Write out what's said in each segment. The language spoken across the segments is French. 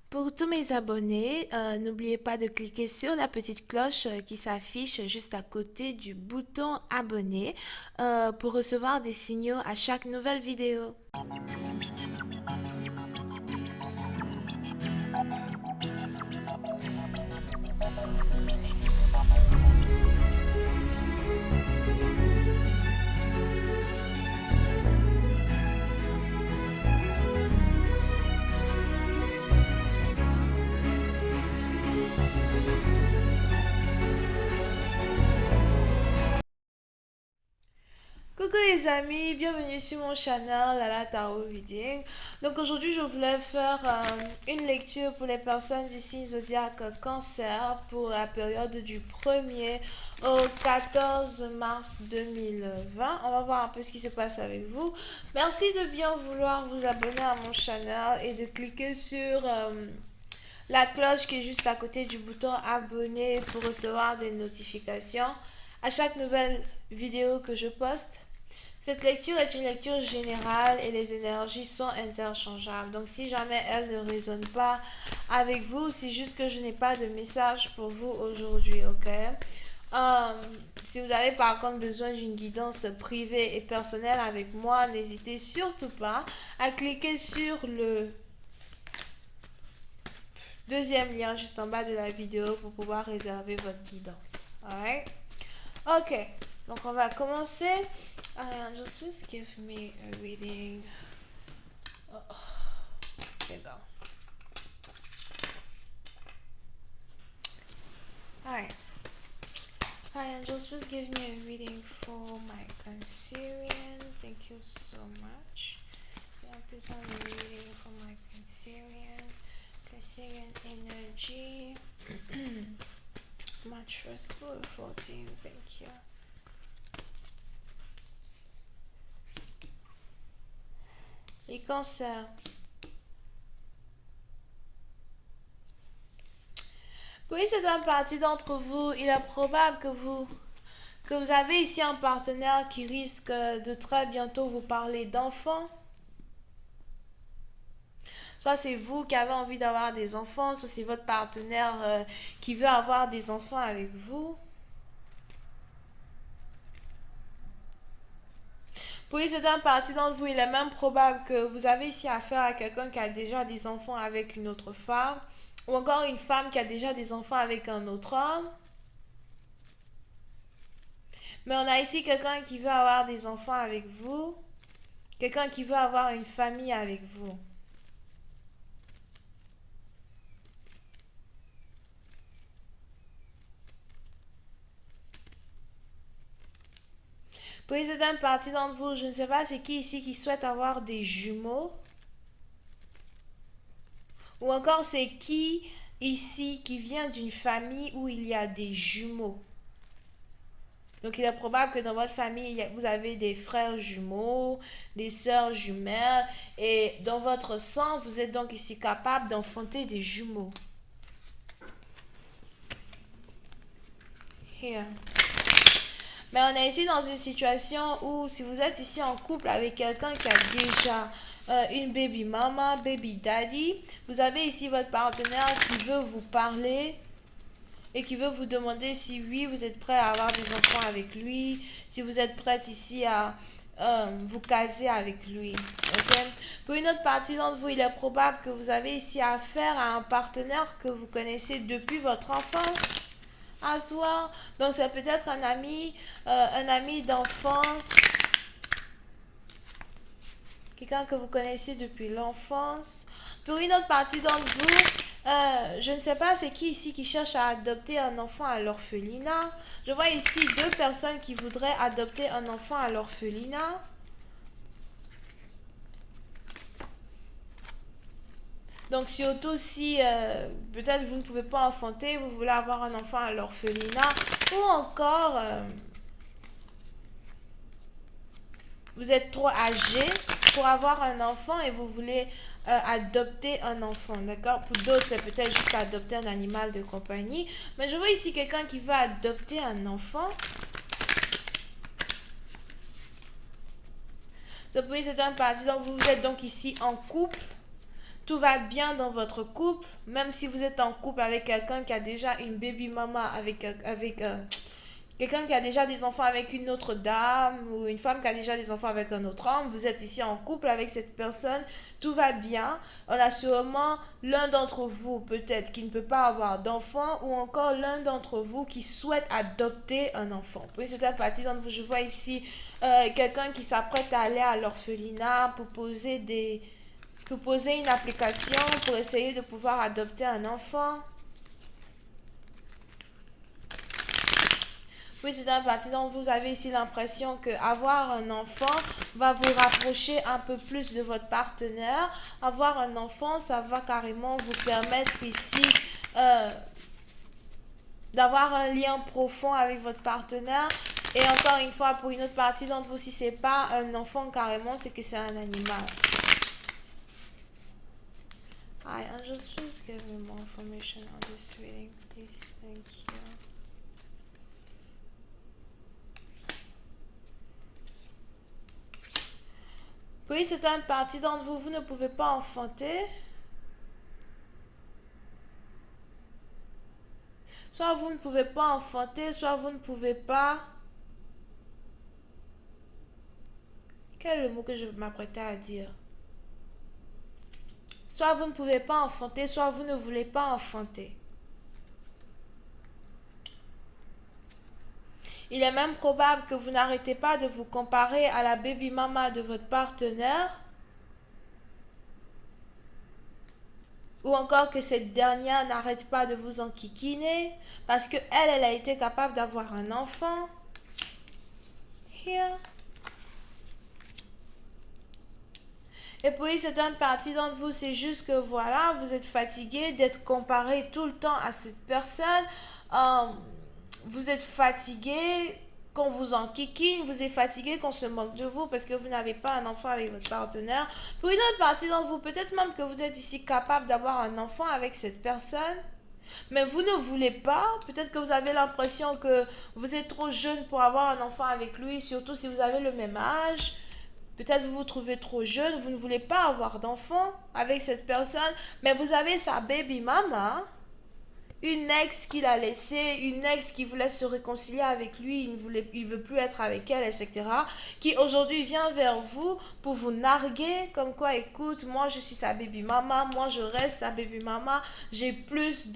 Pour tous mes abonnés, n'oubliez pas de cliquer sur la petite cloche qui s'affiche juste à côté du bouton abonner pour recevoir des signaux à chaque nouvelle vidéo. Coucou les amis, bienvenue sur mon channel Lala Tarot Reading. Donc aujourd'hui je voulais faire une lecture pour les personnes du signe zodiaque Cancer pour la période du 1er au 14 mars 2020. On va voir un peu ce qui se passe avec vous. Merci de bien vouloir vous abonner à mon channel et de cliquer sur la cloche qui est juste à côté du bouton abonner pour recevoir des notifications à chaque nouvelle vidéo que je poste. Cette lecture est une lecture générale et les énergies sont interchangeables. Donc si jamais elle ne résonne pas avec vous, c'est juste que je n'ai pas de message pour vous aujourd'hui, ok? Si vous avez par contre besoin d'une guidance privée et personnelle avec moi, n'hésitez surtout pas à cliquer sur le deuxième lien juste en bas de la vidéo pour pouvoir réserver votre guidance. Alright? Ok, donc on va commencer. Just please give me a reading. Oh, there you go. Alright. Hi, Angels, please give me a reading for my Cancerian. Thank you so much. Yeah, please have a reading for my Cancerian. Cancerian energy. March 1st to 14th. Thank you. Les cancers. Oui, c'est un parti d'entre vous. Il est probable que vous avez ici un partenaire qui risque de très bientôt vous parler d'enfants. Soit c'est vous qui avez envie d'avoir des enfants, soit c'est votre partenaire qui veut avoir des enfants avec vous. Oui, c'est un parti d'entre vous. Il est même probable que vous avez ici affaire à quelqu'un qui a déjà des enfants avec une autre femme, ou encore une femme qui a déjà des enfants avec un autre homme. Mais on a ici quelqu'un qui veut avoir des enfants avec vous, quelqu'un qui veut avoir une famille avec vous. Oui, c'est un parti d'entre vous. Je ne sais pas c'est qui ici qui souhaite avoir des jumeaux. Ou encore c'est qui ici qui vient d'une famille où il y a des jumeaux. Donc il est probable que dans votre famille, vous avez des frères jumeaux, des sœurs jumelles. Et dans votre sang, vous êtes donc ici capable d'enfanter des jumeaux. Here. Mais on est ici dans une situation où si vous êtes ici en couple avec quelqu'un qui a déjà une baby mama, baby daddy, vous avez ici votre partenaire qui veut vous parler et qui veut vous demander si oui, vous êtes prêt à avoir des enfants avec lui, si vous êtes prête ici à vous caser avec lui. Okay? Pour une autre partie d'entre vous, il est probable que vous avez ici affaire à un partenaire que vous connaissez depuis votre enfance. As well. Donc c'est peut-être un ami d'enfance, quelqu'un que vous connaissez depuis l'enfance. Pour une autre partie d'entre vous, je ne sais pas c'est qui ici qui cherche à adopter un enfant à l'orphelinat. Je vois ici deux personnes qui voudraient adopter un enfant à l'orphelinat. Donc surtout si peut-être vous ne pouvez pas enfanter, vous voulez avoir un enfant à l'orphelinat, ou encore vous êtes trop âgé pour avoir un enfant et vous voulez adopter un enfant, d'accord? Pour d'autres, c'est peut-être juste adopter un animal de compagnie. Mais je vois ici quelqu'un qui veut adopter un enfant. Ça peut être un parti. Donc, vous êtes donc ici en couple. tout va bien dans votre couple, même si vous êtes en couple avec quelqu'un qui a déjà une baby mama, quelqu'un qui a déjà des enfants avec une autre dame ou une femme qui a déjà des enfants avec un autre homme, vous êtes ici en couple avec cette personne, tout va bien. On a sûrement l'un d'entre vous peut-être qui ne peut pas avoir d'enfant ou encore l'un d'entre vous qui souhaite adopter un enfant. Puis c'est à partir d'entre vous, je vois ici quelqu'un qui s'apprête à aller à l'orphelinat pour poser une application pour essayer de pouvoir adopter un enfant. Oui, c'est un parti dont vous avez ici l'impression que avoir un enfant va vous rapprocher un peu plus de votre partenaire. Avoir un enfant, ça va carrément vous permettre ici euh, d'avoir un lien profond avec votre partenaire. Et encore une fois, pour une autre partie d'entre vous, si c'est pas un enfant carrément, c'est que c'est un animal. Hi, Angels, please give me more information on this reading, please. Thank you. Puis c'est une partie d'entre vous, vous ne pouvez pas enfanter. Soit vous ne pouvez pas enfanter, soit vous ne pouvez pas... Quel est le mot que je m'apprêtais à dire? Soit vous ne pouvez pas enfanter, soit vous ne voulez pas enfanter. Il est même probable que vous n'arrêtez pas de vous comparer à la baby mama de votre partenaire. Ou encore que cette dernière n'arrête pas de vous enquiquiner parce que elle a été capable d'avoir un enfant. Here. Et puis, c'est une partie d'entre vous, c'est juste que voilà, vous êtes fatigué d'être comparé tout le temps à cette personne. Vous êtes fatigué qu'on vous enquiquine, vous êtes fatigué qu'on se moque de vous parce que vous n'avez pas un enfant avec votre partenaire. Pour une autre partie d'entre vous, peut-être même que vous êtes ici capable d'avoir un enfant avec cette personne. Mais vous ne voulez pas, peut-être que vous avez l'impression que vous êtes trop jeune pour avoir un enfant avec lui, surtout si vous avez le même âge. Peut-être vous vous trouvez trop jeune, vous ne voulez pas avoir d'enfant avec cette personne, mais vous avez sa baby mama, une ex qu'il a laissée, une ex qui voulait se réconcilier avec lui, il veut plus être avec elle, etc. Qui aujourd'hui vient vers vous pour vous narguer, comme quoi, écoute, moi je suis sa baby mama, moi je reste sa baby mama, j'ai plus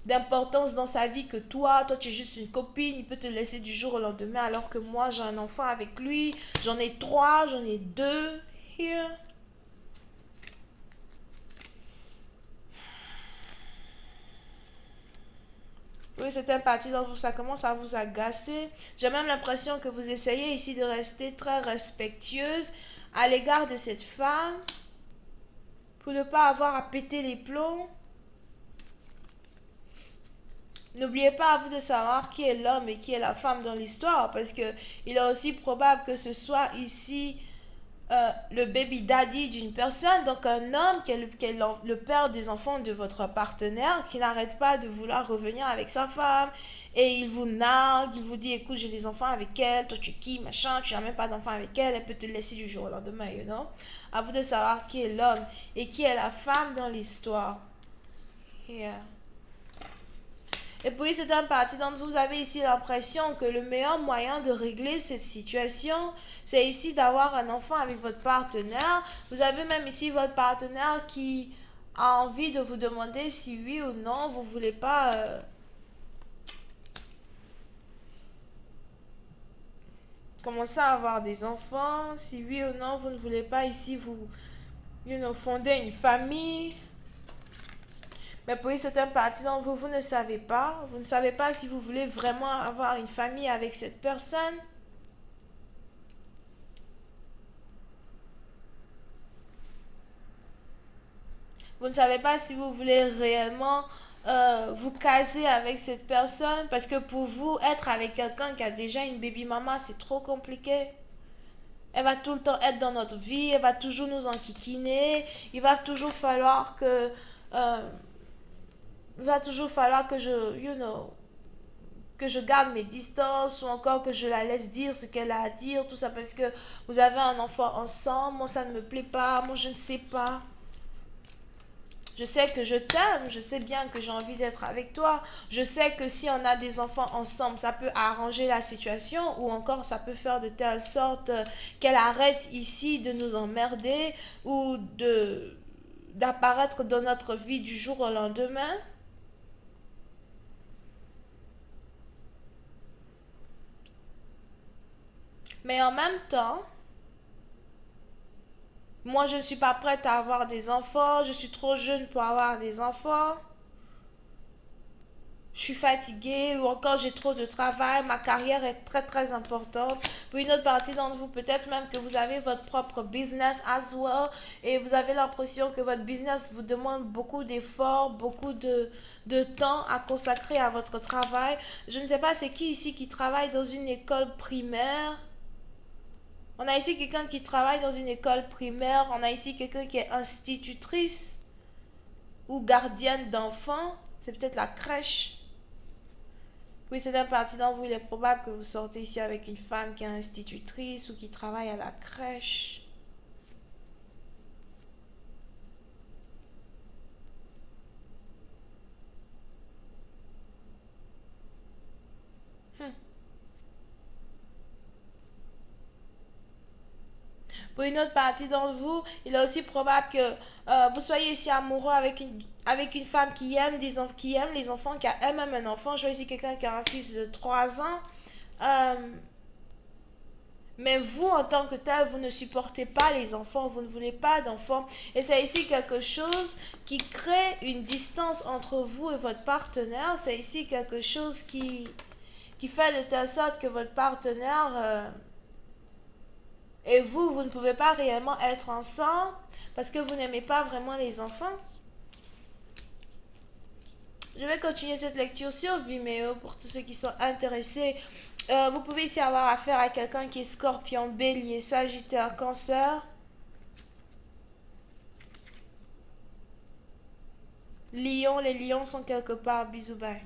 d'importance dans sa vie que toi tu es juste une copine, il peut te laisser du jour au lendemain alors que moi j'ai un enfant avec lui, j'en ai 3, j'en ai 2, here. Oui, c'est un parti dont ça commence à vous agacer. J'ai même l'impression que vous essayez ici de rester très respectueuse à l'égard de cette femme pour ne pas avoir à péter les plombs. N'oubliez pas à vous de savoir qui est l'homme et qui est la femme dans l'histoire parce que il est aussi probable que ce soit ici le baby daddy d'une personne, donc un homme qui est le père des enfants de votre partenaire, qui n'arrête pas de vouloir revenir avec sa femme, et il vous nargue, il vous dit, écoute, j'ai des enfants avec elle, toi tu es qui, machin, tu n'as même pas d'enfant avec elle, elle peut te laisser du jour au lendemain, you know. À vous de savoir qui est l'homme et qui est la femme dans l'histoire. Yeah. Et puis, c'est un parti d'entre vous, vous avez ici l'impression que le meilleur moyen de régler cette situation, c'est ici d'avoir un enfant avec votre partenaire. Vous avez même ici votre partenaire qui a envie de vous demander si oui ou non, vous ne voulez pas commencer à avoir des enfants, si oui ou non, vous ne voulez pas ici vous fonder une famille. Mais pour une certaine partie d'entre vous, vous ne savez pas. Vous ne savez pas si vous voulez vraiment avoir une famille avec cette personne. Vous ne savez pas si vous voulez réellement vous caser avec cette personne. Parce que pour vous, être avec quelqu'un qui a déjà une baby mama, c'est trop compliqué. Elle va tout le temps être dans notre vie. Elle va toujours nous enquiquiner. Il va toujours falloir que... il va toujours falloir que que je garde mes distances ou encore que je la laisse dire ce qu'elle a à dire, tout ça parce que vous avez un enfant ensemble, moi ça ne me plaît pas, moi je ne sais pas. Je sais que je t'aime, je sais bien que j'ai envie d'être avec toi. Je sais que si on a des enfants ensemble, ça peut arranger la situation ou encore ça peut faire de telle sorte qu'elle arrête ici de nous emmerder ou de d'apparaître dans notre vie du jour au lendemain. Mais en même temps, moi je ne suis pas prête à avoir des enfants, je suis trop jeune pour avoir des enfants. Je suis fatiguée ou encore j'ai trop de travail, ma carrière est très très importante. Pour une autre partie d'entre vous, peut-être même que vous avez votre propre business as well et vous avez l'impression que votre business vous demande beaucoup d'efforts, beaucoup de temps à consacrer à votre travail. Je ne sais pas c'est qui ici qui travaille dans une école primaire. On a ici quelqu'un qui travaille dans une école primaire, on a ici quelqu'un qui est institutrice ou gardienne d'enfants, c'est peut-être la crèche. Oui, c'est un parti d'entre vous, il est probable que vous sortez ici avec une femme qui est institutrice ou qui travaille à la crèche. Hmm. Pour une autre partie d'entre vous, il est aussi probable que vous soyez ici amoureux avec une femme qui aime les enfants, qui a elle-même un enfant. Je vois ici quelqu'un qui a un fils de 3 ans. Euh, Mais vous, en tant que tel, vous ne supportez pas les enfants, vous ne voulez pas d'enfants. Et c'est ici quelque chose qui crée une distance entre vous et votre partenaire. C'est ici quelque chose qui fait de telle sorte que votre partenaire et vous, vous ne pouvez pas réellement être ensemble parce que vous n'aimez pas vraiment les enfants. Je vais continuer cette lecture sur Vimeo pour tous ceux qui sont intéressés. Vous pouvez ici avoir affaire à quelqu'un qui est Scorpion, Bélier, Sagittaire, Cancer. Lion, les lions sont quelque part. Bisous, bye.